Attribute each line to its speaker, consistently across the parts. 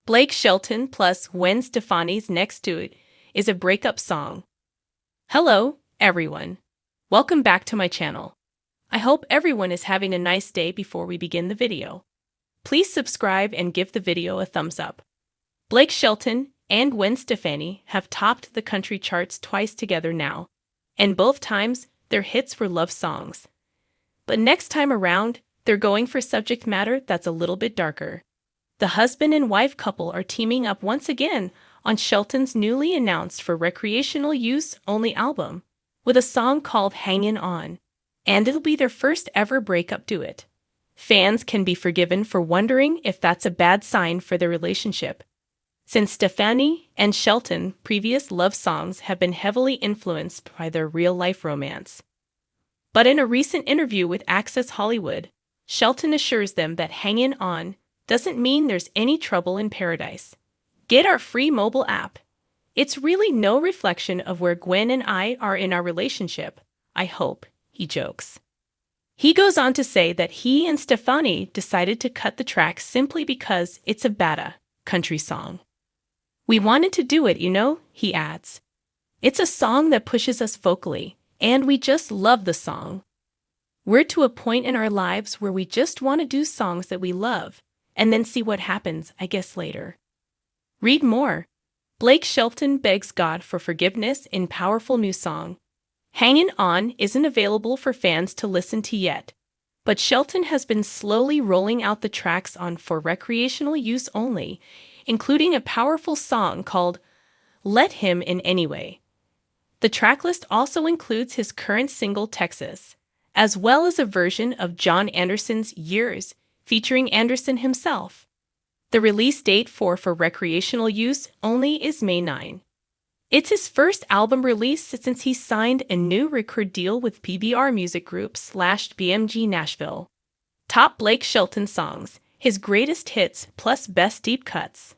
Speaker 1: Blake Shelton plus Gwen Stefani's Next to It is a breakup song. Hello, everyone. Welcome back to my channel. I hope everyone is having a nice day before we begin the video. Please subscribe and give the video a thumbs up. Blake Shelton and Gwen Stefani have topped the country charts twice together now, and both times their hits were love songs. But next time around, they're going for subject matter that's a little bit darker. The husband and wife couple are teaming up once again on Shelton's newly announced for recreational use only album, with a song called Hangin' On, and it'll be their first ever breakup duet. Fans can be forgiven for wondering if that's a bad sign for their relationship, since Stefani and Shelton's previous love songs have been heavily influenced by their real-life romance. But in a recent interview with Access Hollywood, Shelton assures them that hanging on doesn't mean there's any trouble in paradise. Get our free mobile app. It's really no reflection of where Gwen and I are in our relationship, I hope, he jokes. He goes on to say that he and Stefani decided to cut the track simply because it's a bada country song. We wanted to do it, he adds. It's a song that pushes us vocally, and we just love the song. We're to a point in our lives where we just want to do songs that we love, and then see what happens, I guess, later. Read more. Blake Shelton begs God for forgiveness in powerful new song. Hangin' On isn't available for fans to listen to yet, but Shelton has been slowly rolling out the tracks on for recreational use only, including a powerful song called Let Him In Anyway. The tracklist also includes his current single Texas, as well as a version of John Anderson's Years, featuring Anderson himself. The release date for recreational use only is May 9. It's his first album release since he signed a new record deal with PBR Music Group / BMG Nashville. Top Blake Shelton songs, his greatest hits plus best deep cuts.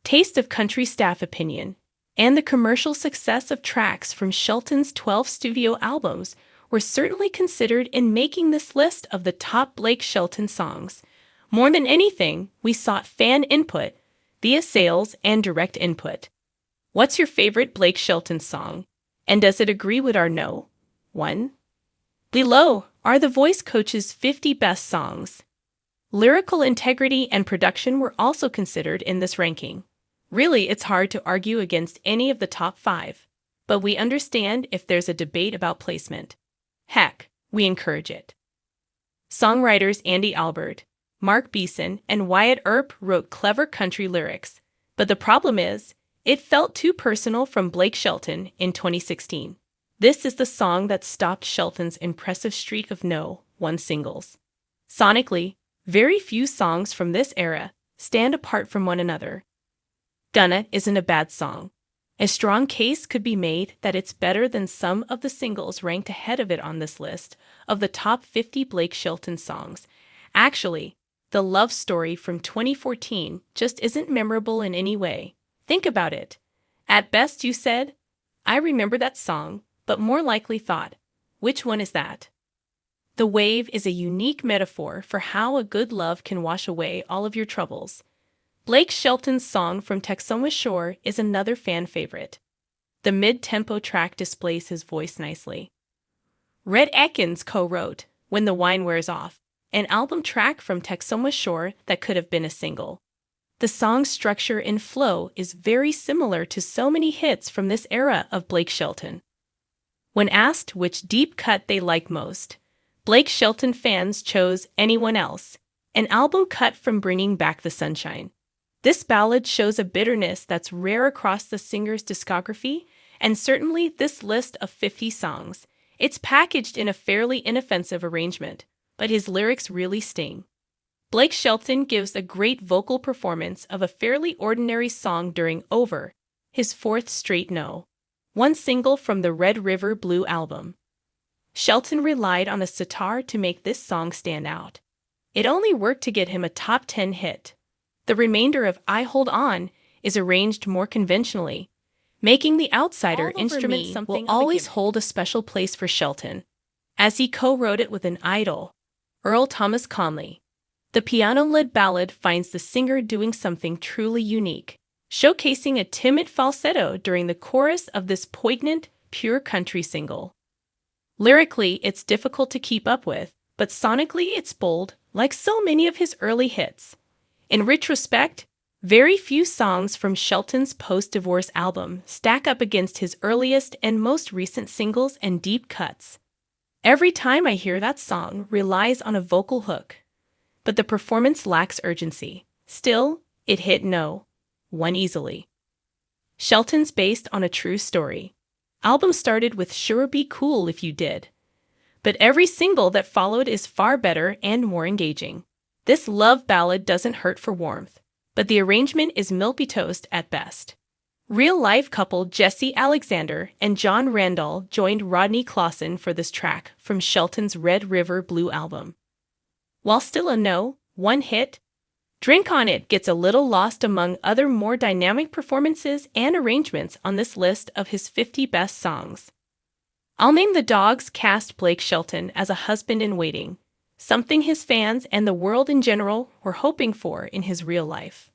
Speaker 1: Taste of Country staff opinion, and the commercial success of tracks from Shelton's 12 studio albums were certainly considered in making this list of the top Blake Shelton songs. More than anything, we sought fan input via sales and direct input. What's your favorite Blake Shelton song? And does it agree with our no? 1. Below are the Voice Coach's 50 best songs. Lyrical integrity and production were also considered in this ranking. Really, it's hard to argue against any of the top 5, but we understand if there's a debate about placement. Heck, we encourage it. Songwriters Andy Albert, Mark Beeson, and Wyatt Earp wrote clever country lyrics, but the problem is, it felt too personal from Blake Shelton in 2016. This is the song that stopped Shelton's impressive streak of no 1 singles. Sonically, very few songs from this era stand apart from one another. Gunna isn't a bad song. A strong case could be made that it's better than some of the singles ranked ahead of it on this list of the top 50 Blake Shelton songs. Actually, the Love Story from 2014 just isn't memorable in any way. Think about it. At best you said, I remember that song, but more likely thought, which one is that? The wave is a unique metaphor for how a good love can wash away all of your troubles. Blake Shelton's song from Texoma Shore is another fan favorite. The mid-tempo track displays his voice nicely. Red Ekins co-wrote When the Wine Wears Off, an album track from Texoma Shore that could have been a single. The song's structure and flow is very similar to so many hits from this era of Blake Shelton. When asked which deep cut they like most, Blake Shelton fans chose Anyone Else, an album cut from Bringing Back the Sunshine. This ballad shows a bitterness that's rare across the singer's discography, and certainly this list of 50 songs. It's packaged in a fairly inoffensive arrangement, but his lyrics really sting. Blake Shelton gives a great vocal performance of a fairly ordinary song during Over, his 4th straight no. 1 single from the Red River Blue album. Shelton relied on a sitar to make this song stand out. It only worked to get him a top 10 hit. The remainder of I Hold On is arranged more conventionally, making the outsider instrument something will always hold a special place for Shelton, as he co-wrote it with an idol, Earl Thomas Conley. The piano-led ballad finds the singer doing something truly unique, showcasing a timid falsetto during the chorus of this poignant, pure country single. Lyrically, it's difficult to keep up with, but sonically it's bold, like so many of his early hits. In retrospect, very few songs from Shelton's post-divorce album stack up against his earliest and most recent singles and deep cuts. Every time I hear that song relies on a vocal hook, but the performance lacks urgency. Still, it hit no. One easily. Shelton's based on a true story. Album started with Sure Be Cool If You Did. But every single that followed is far better and more engaging. This love ballad doesn't hurt for warmth, but the arrangement is milquetoast at best. Real-life couple Jesse Alexander and John Randall joined Rodney Clawson for this track from Shelton's Red River Blue album. While still a one hit, Drink on It gets a little lost among other more dynamic performances and arrangements on this list of his 50 best songs. I'll name the Dogs cast Blake Shelton as a husband-in-waiting, something his fans and the world in general were hoping for in his real life.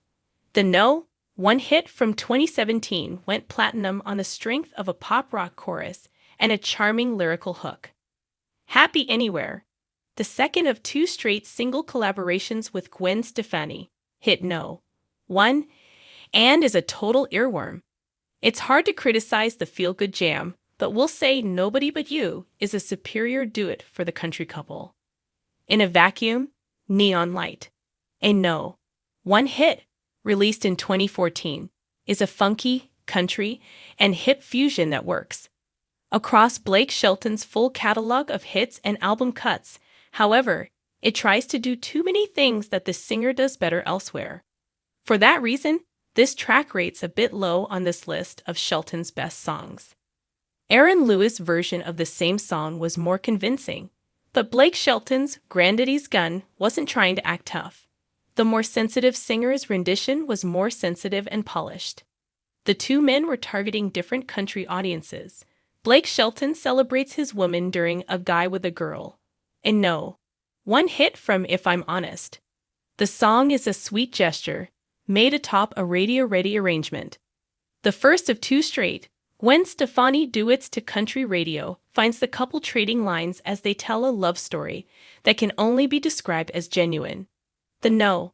Speaker 1: The one hit from 2017 went platinum on the strength of a pop-rock chorus and a charming lyrical hook. Happy Anywhere, the second of two straight single collaborations with Gwen Stefani, hit one, and is a total earworm. It's hard to criticize the feel-good jam, but we'll say Nobody But You is a superior duet for the country couple. In a Vacuum, Neon Light, a one hit, released in 2014, is a funky, country, and hip fusion that works. Across Blake Shelton's full catalog of hits and album cuts, however, it tries to do too many things that the singer does better elsewhere. For that reason, this track rates a bit low on this list of Shelton's best songs. Aaron Lewis' version of the same song was more convincing, but Blake Shelton's Granddaddy's Gun wasn't trying to act tough. The more sensitive singer's rendition was more sensitive and polished. The two men were targeting different country audiences. Blake Shelton celebrates his woman during A Guy with a Girl, a one hit from If I'm Honest. The song is a sweet gesture, made atop a radio-ready arrangement. The first of two straight Gwen Stefani duets to country radio finds the couple trading lines as they tell a love story that can only be described as genuine. The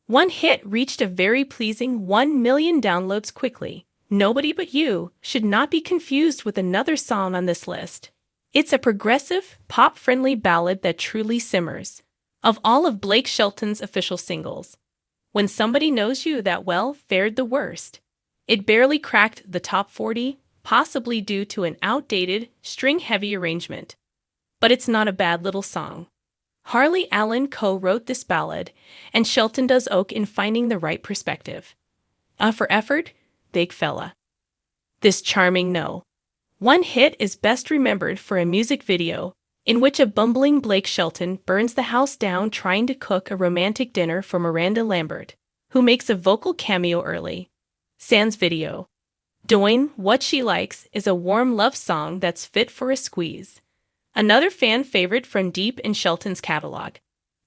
Speaker 1: one hit reached a very pleasing 1 million downloads quickly. Nobody But You should not be confused with another song on this list. It's a progressive, pop-friendly ballad that truly simmers. Of all of Blake Shelton's official singles, When Somebody Knows You That Well fared the worst. It barely cracked the top 40, possibly due to an outdated, string-heavy arrangement. But it's not a bad little song. Harley Allen co-wrote this ballad, and Shelton does oak in finding the right perspective. For effort, big fella. This charming one hit is best remembered for a music video in which a bumbling Blake Shelton burns the house down trying to cook a romantic dinner for Miranda Lambert, who makes a vocal cameo early. Sans video. Doing What She Likes is a warm love song that's fit for a squeeze. Another fan favorite from deep in Shelton's catalog,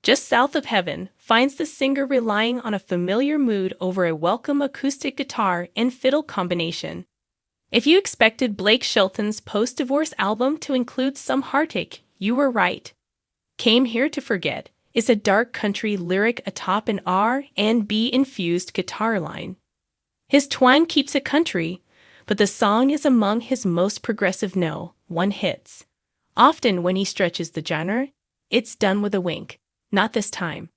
Speaker 1: Just South of Heaven, finds the singer relying on a familiar mood over a welcome acoustic guitar and fiddle combination. If you expected Blake Shelton's post-divorce album to include some heartache, you were right. Came Here to Forget is a dark country lyric atop an R&B-infused guitar line. His twang keeps it country, but the song is among his most progressive one hits. Often when he stretches the genre, it's done with a wink. Not this time.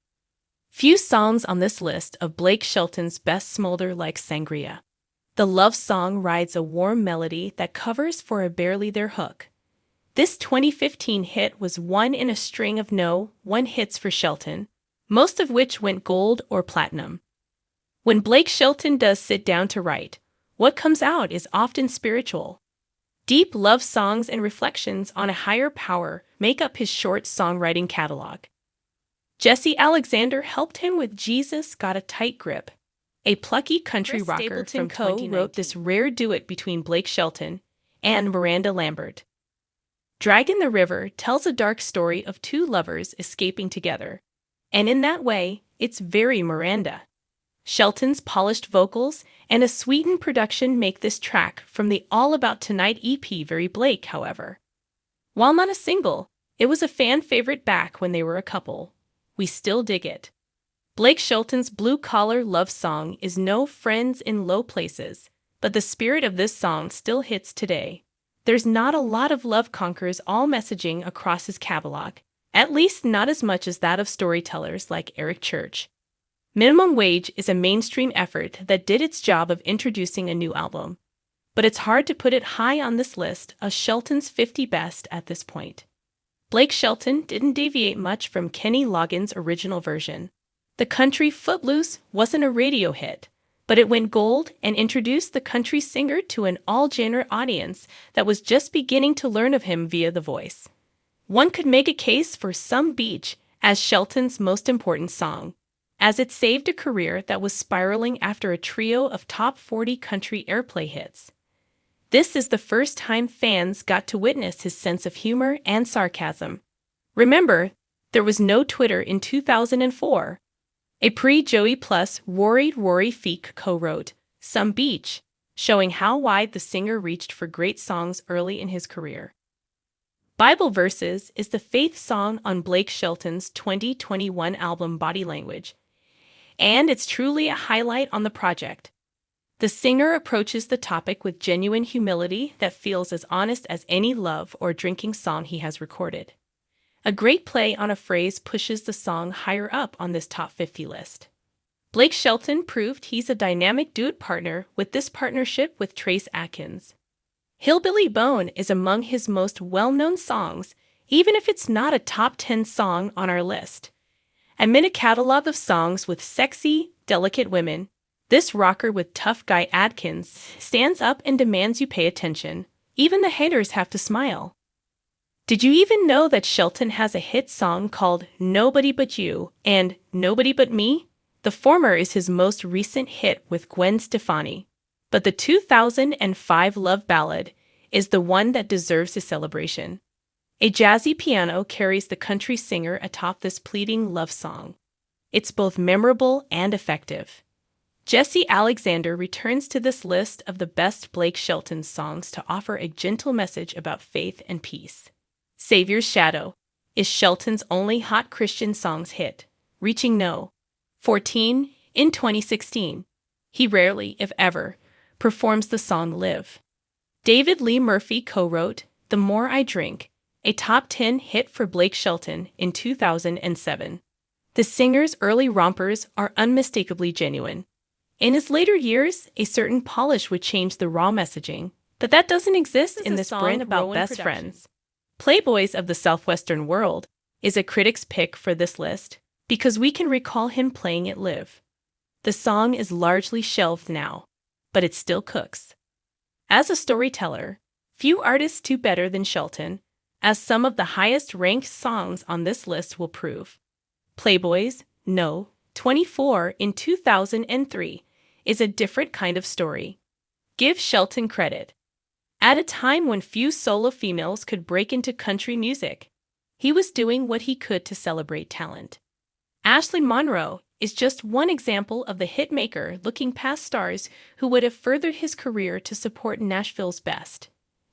Speaker 1: Few songs on this list of Blake Shelton's best smolder like Sangria. The love song rides a warm melody that covers for a barely there hook. This 2015 hit was one in a string of one hits for Shelton, most of which went gold or platinum. When Blake Shelton does sit down to write, what comes out is often spiritual. Deep love songs and reflections on a higher power make up his short songwriting catalog. Jesse Alexander helped him with Jesus Got a Tight Grip. A plucky country rocker from co-wrote this rare duet between Blake Shelton and Miranda Lambert. Dragon the River tells a dark story of two lovers escaping together. And in that way, it's very Miranda. Shelton's polished vocals and a sweetened production make this track from the All About Tonight EP very Blake, however. While not a single, it was a fan favorite back when they were a couple. We still dig it. Blake Shelton's blue-collar love song is no Friends in Low Places, but the spirit of this song still hits today. There's not a lot of love conquers all messaging across his catalog, at least not as much as that of storytellers like Eric Church. Minimum Wage is a mainstream effort that did its job of introducing a new album, but it's hard to put it high on this list of Shelton's 50 best at this point. Blake Shelton didn't deviate much from Kenny Loggins' original version. The country Footloose wasn't a radio hit, but it went gold and introduced the country singer to an all-genre audience that was just beginning to learn of him via The Voice. One could make a case for Some Beach as Shelton's most important song, as it saved a career that was spiraling after a trio of top 40 country airplay hits. This is the first time fans got to witness his sense of humor and sarcasm. Remember, there was no Twitter in 2004. A pre-Joey Plus Rory Feek co-wrote Some Beach, showing how wide the singer reached for great songs early in his career. Bible Verses is the faith song on Blake Shelton's 2021 album Body Language, and it's truly a highlight on the project. The singer approaches the topic with genuine humility that feels as honest as any love or drinking song he has recorded. A great play on a phrase pushes the song higher up on this top 50 list. Blake Shelton proved he's a dynamic duet partner with this partnership with Trace Atkins. Hillbilly Bone is among his most well-known songs, even if it's not a top 10 song on our list. Amid a catalog of songs with sexy, delicate women, this rocker with tough guy Atkins stands up and demands you pay attention. Even the haters have to smile. Did you even know that Shelton has a hit song called Nobody But You and Nobody But Me? The former is his most recent hit with Gwen Stefani, but the 2005 love ballad is the one that deserves a celebration. A jazzy piano carries the country singer atop this pleading love song. It's both memorable and effective. Jesse Alexander returns to this list of the best Blake Shelton songs to offer a gentle message about faith and peace. Savior's Shadow is Shelton's only hot Christian songs hit, reaching no. 14 in 2016. He rarely, if ever, performs the song live. David Lee Murphy co-wrote The More I Drink, a top 10 hit for Blake Shelton in 2007. The singer's early rompers are unmistakably genuine. In his later years, a certain polish would change the raw messaging, but that doesn't exist in this brand about best friends. Playboys of the Southwestern World is a critic's pick for this list because we can recall him playing it live. The song is largely shelved now, but it still cooks. As a storyteller, few artists do better than Shelton, as some of the highest-ranked songs on this list will prove. Playboys, No. 24 in 2003 is a different kind of story. Give Shelton credit. At a time when few solo females could break into country music, he was doing what he could to celebrate talent. Ashley Monroe is just one example of the hitmaker looking past stars who would have furthered his career to support Nashville's best.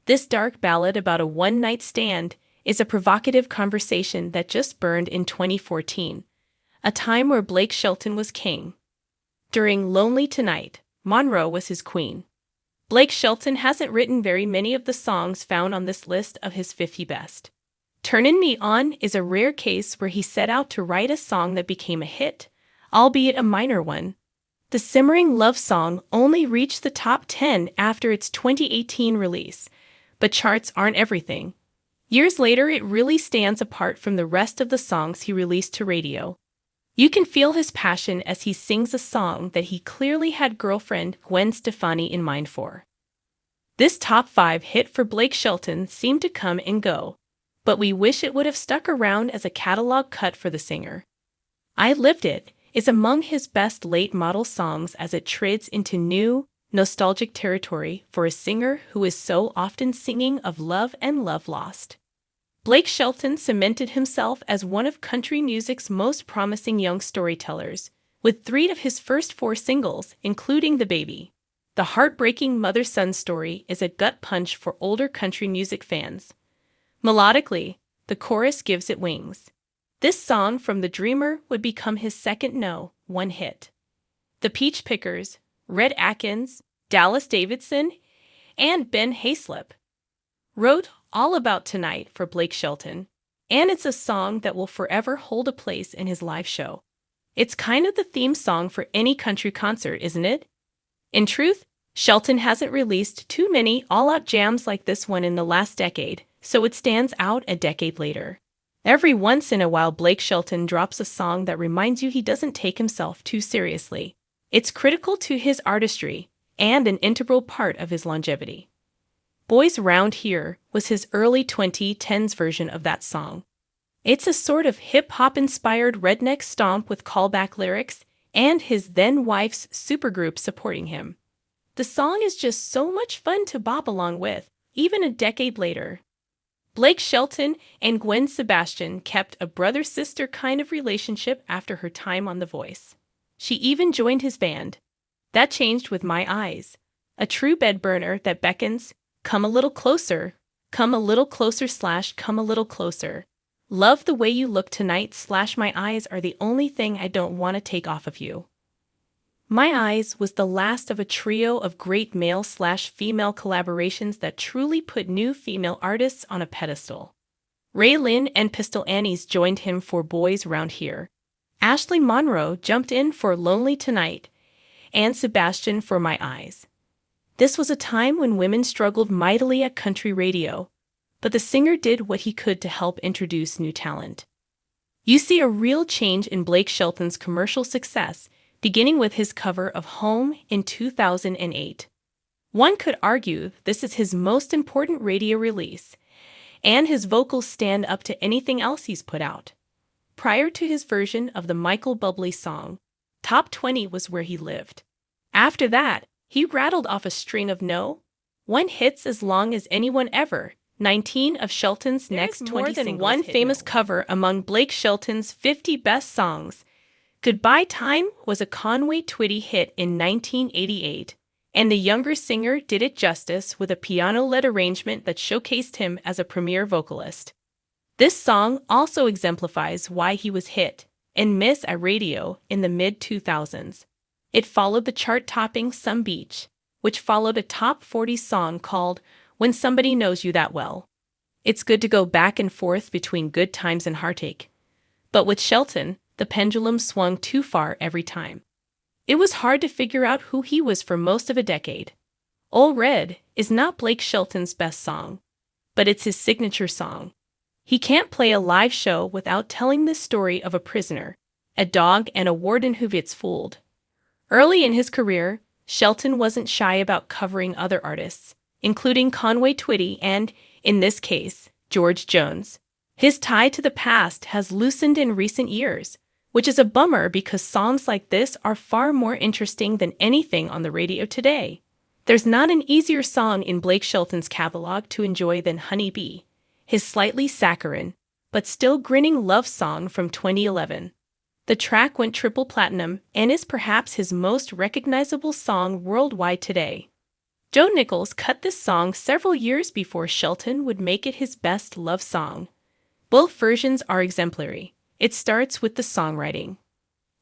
Speaker 1: This dark ballad about a one-night stand is a provocative conversation that just burned in 2014, a time where Blake Shelton was king. During Lonely Tonight, Monroe was his queen. Blake Shelton hasn't written very many of the songs found on this list of his 50 best. Turnin' Me On is a rare case where he set out to write a song that became a hit, albeit a minor one. The simmering love song only reached the top 10 after its 2018 release, but charts aren't everything. Years later, it really stands apart from the rest of the songs he released to radio. You can feel his passion as he sings a song that he clearly had girlfriend Gwen Stefani in mind for. This top 5 hit for Blake Shelton seemed to come and go, but we wish it would have stuck around as a catalog cut for the singer. I Lived It is among his best late model songs as it treads into new, nostalgic territory for a singer who is so often singing of love and love lost. Blake Shelton cemented himself as one of country music's most promising young storytellers, with 3 of his first 4 singles, including The Baby. The heartbreaking mother-son story is a gut punch for older country music fans. Melodically, the chorus gives it wings. This song from The Dreamer would become his second #1 hit. The Peach Pickers, Red Atkins, Dallas Davidson, and Ben Hayslip wrote All About Tonight for Blake Shelton, and it's a song that will forever hold a place in his live show. It's kind of the theme song for any country concert, isn't it? In truth, Shelton hasn't released too many all-out jams like this one in the last decade, so it stands out a decade later. Every once in a while, Blake Shelton drops a song that reminds you he doesn't take himself too seriously. It's critical to his artistry and an integral part of his longevity. Boys Round Here was his early 2010s version of that song. It's a sort of hip-hop-inspired redneck stomp with callback lyrics and his then-wife's supergroup supporting him. The song is just so much fun to bop along with, even a decade later. Blake Shelton and Gwen Sebastian kept a brother-sister kind of relationship after her time on The Voice. She even joined his band. That changed with My Eyes, a true bed-burner that beckons, come a little closer, come a little closer / come a little closer. Love the way you look tonight / my eyes are the only thing I don't want to take off of you. My Eyes was the last of a trio of great male/female collaborations that truly put new female artists on a pedestal. Ray Lynn and Pistol Annies joined him for Boys Round Here. Ashley Monroe jumped in for Lonely Tonight, and Sebastian for My Eyes. This was a time when women struggled mightily at country radio, but the singer did what he could to help introduce new talent. You see a real change in Blake Shelton's commercial success, beginning with his cover of Home in 2008. One could argue this is his most important radio release, and his vocals stand up to anything else he's put out. Prior to his version of the Michael Bublé song, Top 20 was where he lived. After that, he rattled off a string of #1 hits as long as anyone ever. 19 of Shelton's next 20 singles. One famous cover among Blake Shelton's 50 best songs. Goodbye Time was a Conway Twitty hit in 1988, and the younger singer did it justice with a piano-led arrangement that showcased him as a premier vocalist. This song also exemplifies why he was hit and miss at radio in the mid-2000s. It followed the chart-topping Some Beach, which followed a top 40 song called When Somebody Knows You That Well. It's good to go back and forth between good times and heartache. But with Shelton, the pendulum swung too far every time. It was hard to figure out who he was for most of a decade. Ol' Red is not Blake Shelton's best song, but it's his signature song. He can't play a live show without telling the story of a prisoner, a dog, and a warden who gets fooled. Early in his career, Shelton wasn't shy about covering other artists, including Conway Twitty and, in this case, George Jones. His tie to the past has loosened in recent years, which is a bummer because songs like this are far more interesting than anything on the radio today. There's not an easier song in Blake Shelton's catalog to enjoy than Honey Bee, his slightly saccharine, but still grinning love song from 2011. The track went triple platinum and is perhaps his most recognizable song worldwide today. Joe Nichols cut this song several years before Shelton would make it his best love song. Both versions are exemplary. It starts with the songwriting.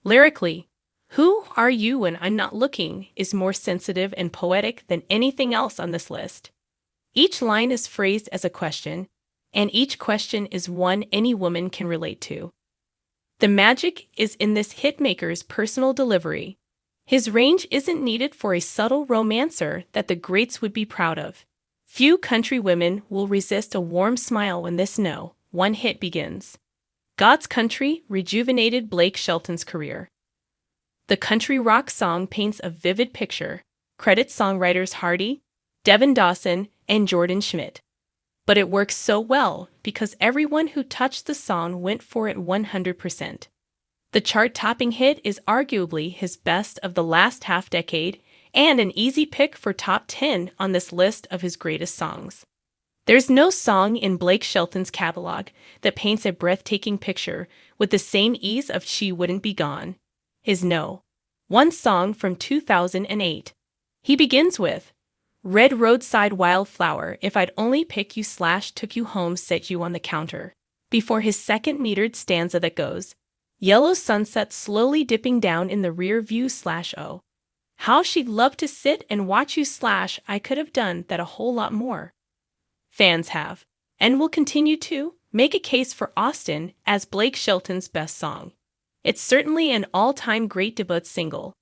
Speaker 1: Lyrically, Who Are You When I'm Not Looking is more sensitive and poetic than anything else on this list. Each line is phrased as a question, and each question is one any woman can relate to. The magic is in this hitmaker's personal delivery. His range isn't needed for a subtle romancer that the greats would be proud of. Few country women will resist a warm smile when this #1 hit begins. God's Country rejuvenated Blake Shelton's career. The country rock song paints a vivid picture, credits songwriters Hardy, Devin Dawson, and Jordan Schmidt. But it works so well because everyone who touched the song went for it 100%. The chart-topping hit is arguably his best of the last half-decade and an easy pick for top 10 on this list of his greatest songs. There's no song in Blake Shelton's catalog that paints a breathtaking picture with the same ease of She Wouldn't Be Gone. His No. 1 song from 2008. He begins with Red Roadside Wildflower, If I'd Only Pick You / Took You Home, Set You on the Counter, before his second metered stanza that goes, Yellow sunset slowly dipping down in the rear view / oh. How she'd love to sit and watch you / I could have done that a whole lot more. Fans have, and will continue to, make a case for Austin as Blake Shelton's best song. It's certainly an all-time great debut single,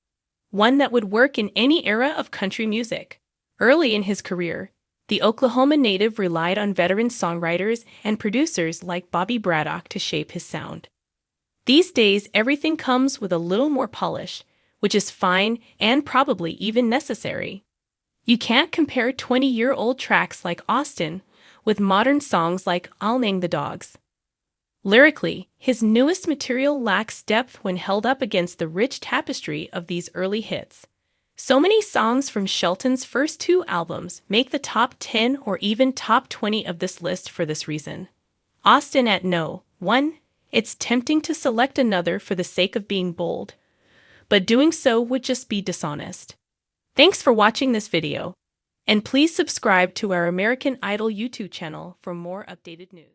Speaker 1: one that would work in any era of country music. Early in his career, the Oklahoma native relied on veteran songwriters and producers like Bobby Braddock to shape his sound. These days, everything comes with a little more polish, which is fine and probably even necessary. You can't compare 20-year-old tracks like Austin with modern songs like I'll Nang the Dogs. Lyrically, his newest material lacks depth when held up against the rich tapestry of these early hits. So many songs from Shelton's first 2 albums make the top 10 or even top 20 of this list for this reason. Austin at No. 1. It's tempting to select another for the sake of being bold, but doing so would just be dishonest. Thanks for watching this video, and please subscribe to our American Idol YouTube channel for more updated news.